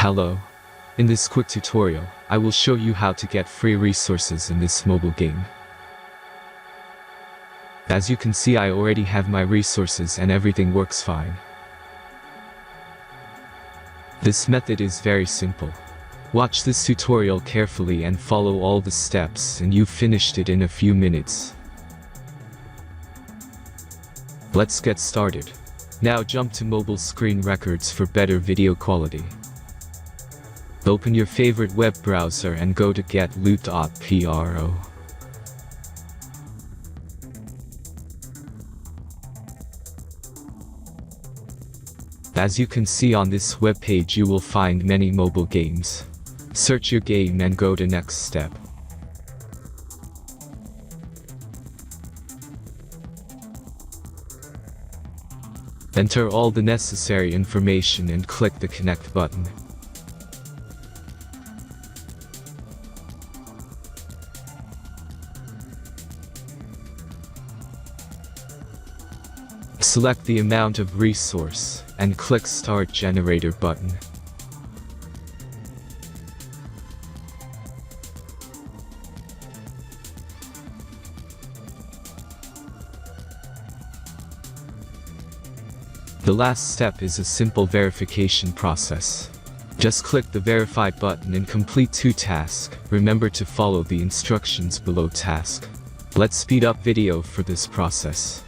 Hello. In this quick tutorial, I will show you how to get free resources in this mobile game. As you can see, I already have my resources and everything works fine. This method is very simple. Watch this tutorial carefully and follow all the steps and you've finished it in a few minutes. Let's get started. Now jump to mobile screen records for better video quality. Open your favorite web browser and go to getloot.pro. As you can see on this web page, you will find many mobile games. Search your game and go to next step. Enter all the necessary information and click the connect button. Select the amount of resource and click Start Generator button. The last step is a simple verification process. Just click the Verify button and complete 2 tasks. Remember to follow the instructions below task. Let's speed up video for this process.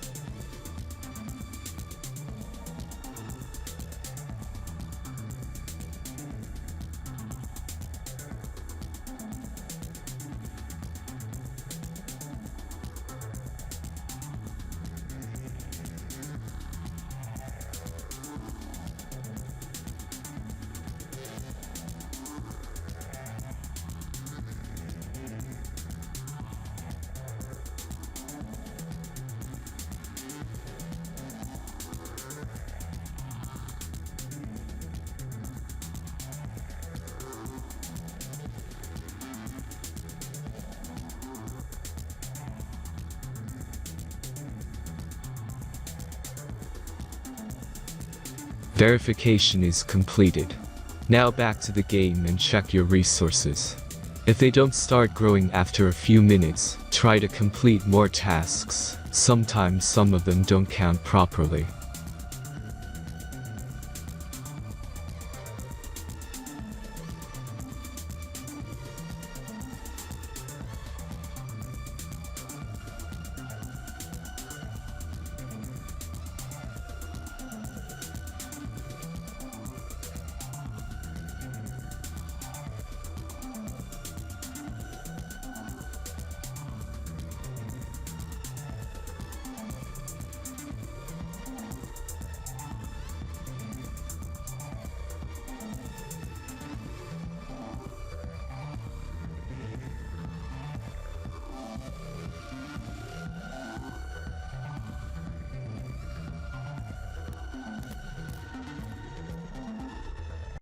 Verification is completed. Now back to the game and check your resources. If they don't start growing after a few minutes, try to complete more tasks. Sometimes some of them don't count properly.